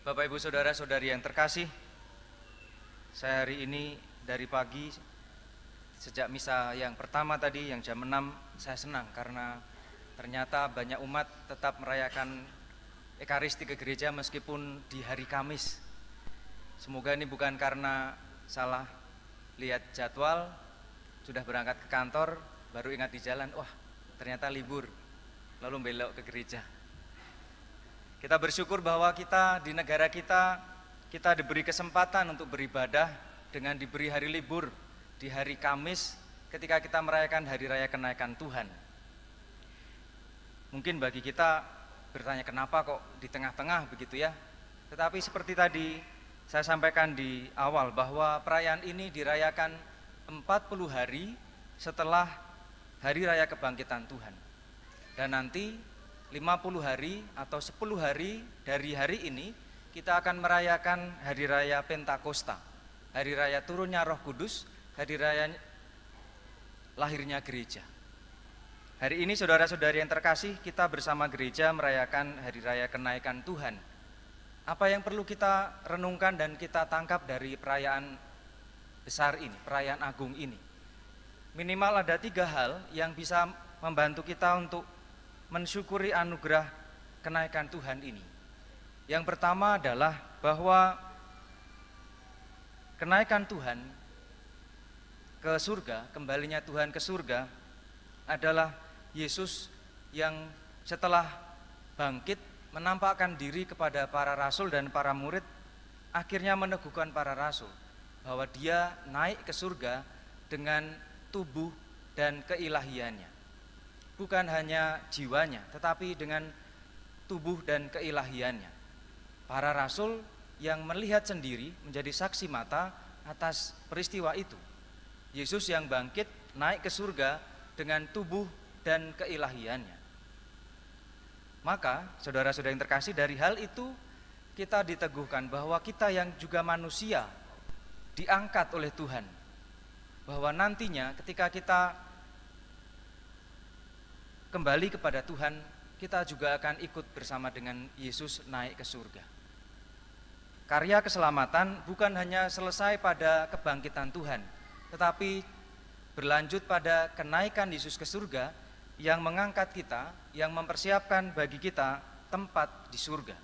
Bapak Ibu Saudara-saudari yang terkasih, saya hari ini dari pagi sejak misa yang pertama tadi yang jam 6 saya senang karena ternyata banyak umat tetap merayakan Ekaristi ke gereja meskipun di hari Kamis. Semoga ini bukan karena salah lihat jadwal, sudah berangkat ke kantor, baru ingat di jalan, wah ternyata libur, lalu belok ke gereja. Kita bersyukur bahwa kita di negara kita diberi kesempatan untuk beribadah dengan diberi hari libur di hari Kamis ketika kita merayakan hari raya kenaikan Tuhan. Mungkin bagi kita bertanya kenapa kok di tengah-tengah begitu ya. Tetapi seperti tadi saya sampaikan di awal bahwa perayaan ini dirayakan 40 hari setelah hari raya kebangkitan Tuhan. Dan nanti 50 hari atau 10 hari dari hari ini kita akan merayakan hari raya Pentakosta, hari raya turunnya Roh Kudus, hari raya lahirnya gereja. Hari ini saudara-saudari yang terkasih, kita bersama gereja merayakan hari raya kenaikan Tuhan. Apa yang perlu kita renungkan dan kita tangkap dari perayaan besar ini, perayaan agung ini? Minimal ada 3 hal yang bisa membantu kita untuk mensyukuri anugerah kenaikan Tuhan ini. Yang pertama adalah bahwa kenaikan Tuhan ke surga, kembalinya Tuhan ke surga adalah Yesus yang setelah bangkit menampakkan diri kepada para rasul dan para murid, akhirnya meneguhkan para rasul bahwa dia naik ke surga dengan tubuh dan keilahiannya. Bukan hanya jiwanya, tetapi dengan tubuh dan keilahiannya. Para rasul yang melihat sendiri menjadi saksi mata atas peristiwa itu. Yesus yang bangkit naik ke surga dengan tubuh dan keilahiannya. Maka saudara-saudara yang terkasih, dari hal itu kita diteguhkan bahwa kita yang juga manusia diangkat oleh Tuhan. Bahwa nantinya ketika kita kembali kepada Tuhan, kita juga akan ikut bersama dengan Yesus naik ke surga. Karya keselamatan bukan hanya selesai pada kebangkitan Tuhan, tetapi berlanjut pada kenaikan Yesus ke surga yang mengangkat kita, yang mempersiapkan bagi kita tempat di surga.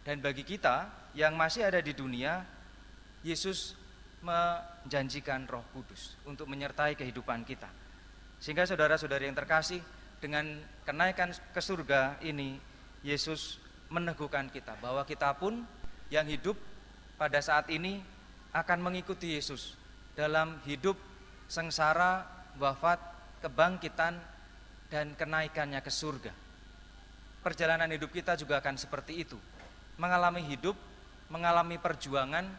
Dan bagi kita yang masih ada di dunia, Yesus menjanjikan Roh Kudus untuk menyertai kehidupan kita. Sehingga saudara-saudari yang terkasih, dengan kenaikan ke surga ini, Yesus meneguhkan kita bahwa kita pun yang hidup pada saat ini akan mengikuti Yesus dalam hidup sengsara, wafat, kebangkitan, dan kenaikannya ke surga. Perjalanan hidup kita juga akan seperti itu, mengalami hidup, mengalami perjuangan,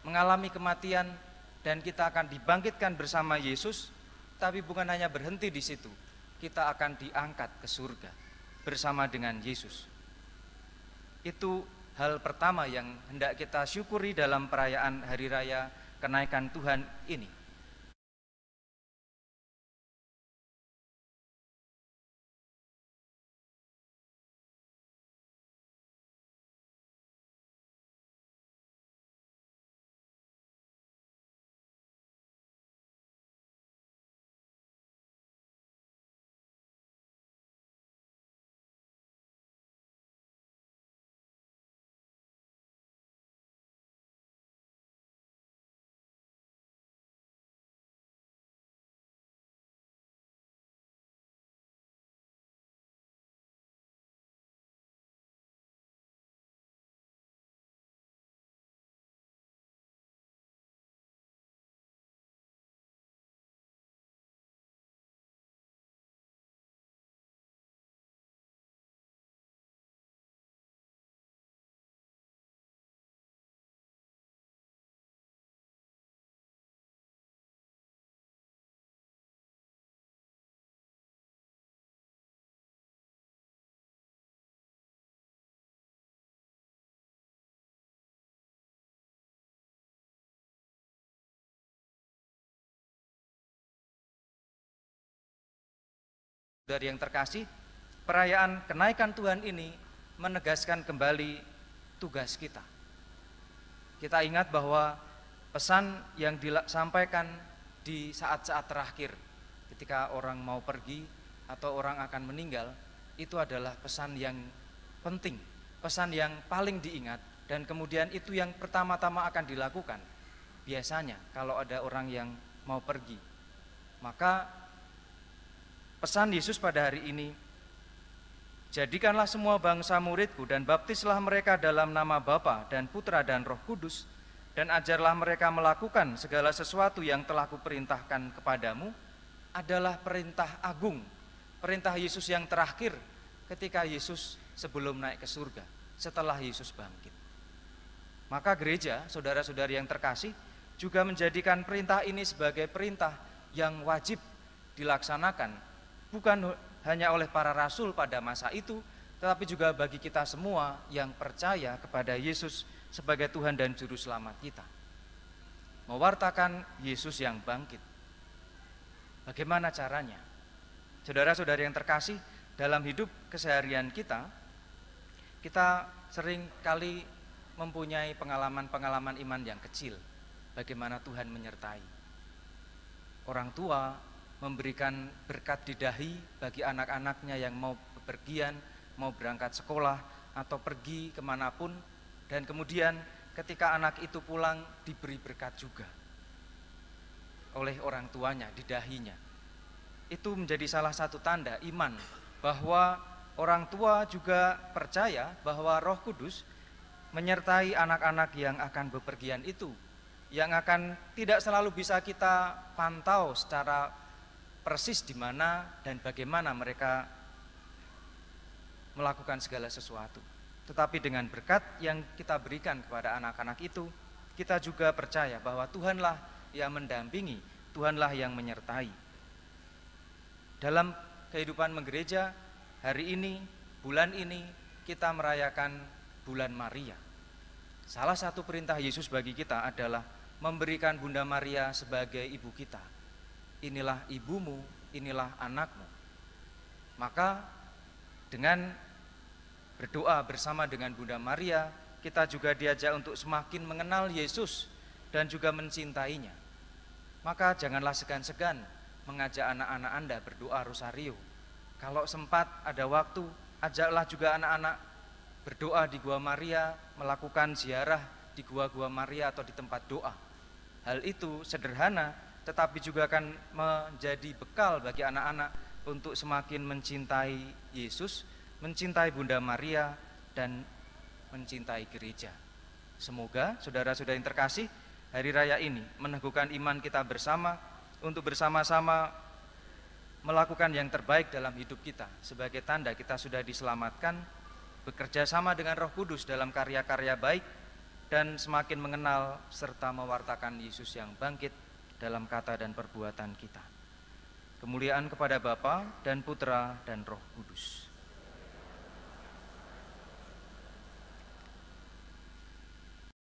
mengalami kematian, dan kita akan dibangkitkan bersama Yesus. Tapi bukan hanya berhenti di situ, kita akan diangkat ke surga bersama dengan Yesus. Itu hal pertama yang hendak kita syukuri dalam perayaan hari raya kenaikan Tuhan ini. Dari yang terkasih, perayaan kenaikan Tuhan ini menegaskan kembali tugas kita. Kita ingat bahwa pesan yang disampaikan di saat-saat terakhir ketika orang mau pergi atau orang akan meninggal, itu adalah pesan yang penting, pesan yang paling diingat, dan kemudian itu yang pertama-tama akan dilakukan. Biasanya kalau ada orang yang mau pergi, maka pesan Yesus pada hari ini, jadikanlah semua bangsa muridku dan baptislah mereka dalam nama Bapa dan Putra dan Roh Kudus, dan ajarlah mereka melakukan segala sesuatu yang telah kuperintahkan kepadamu, adalah perintah agung, perintah Yesus yang terakhir ketika Yesus sebelum naik ke surga, setelah Yesus bangkit. Maka gereja, saudara-saudari yang terkasih, juga menjadikan perintah ini sebagai perintah yang wajib dilaksanakan, bukan hanya oleh para rasul pada masa itu, tetapi juga bagi kita semua yang percaya kepada Yesus sebagai Tuhan dan Juru Selamat kita. Mewartakan Yesus yang bangkit. Bagaimana caranya? Saudara-saudari yang terkasih, dalam hidup keseharian kita sering kali mempunyai pengalaman-pengalaman iman yang kecil. Bagaimana Tuhan menyertai. Orang tua memberikan berkat di dahi bagi anak-anaknya yang mau bepergian, mau berangkat sekolah, atau pergi kemanapun, dan kemudian ketika anak itu pulang diberi berkat juga oleh orang tuanya di dahinya. Itu menjadi salah satu tanda iman bahwa orang tua juga percaya bahwa Roh Kudus menyertai anak-anak yang akan bepergian itu, yang akan tidak selalu bisa kita pantau secara persis di mana dan bagaimana mereka melakukan segala sesuatu. Tetapi dengan berkat yang kita berikan kepada anak-anak itu, kita juga percaya bahwa Tuhanlah yang mendampingi, Tuhanlah yang menyertai. Dalam kehidupan menggereja, hari ini, bulan ini, kita merayakan bulan Maria. Salah satu perintah Yesus bagi kita adalah memberikan Bunda Maria sebagai ibu kita. Inilah ibumu, inilah anakmu. Maka dengan berdoa bersama dengan Bunda Maria, kita juga diajak untuk semakin mengenal Yesus dan juga mencintainya. Maka janganlah segan-segan mengajak anak-anak Anda berdoa rosario. Kalau sempat ada waktu, ajaklah juga anak-anak berdoa di Gua Maria, melakukan ziarah di Gua Maria atau di tempat doa. Hal itu sederhana, tetapi juga akan menjadi bekal bagi anak-anak untuk semakin mencintai Yesus, mencintai Bunda Maria, dan mencintai gereja. Semoga saudara-saudara yang terkasih, hari raya ini meneguhkan iman kita bersama untuk bersama-sama melakukan yang terbaik dalam hidup kita sebagai tanda kita sudah diselamatkan, bekerja sama dengan Roh Kudus dalam karya-karya baik, dan semakin mengenal serta mewartakan Yesus yang bangkit dalam kata dan perbuatan kita. Kemuliaan kepada Bapa dan Putra dan Roh Kudus.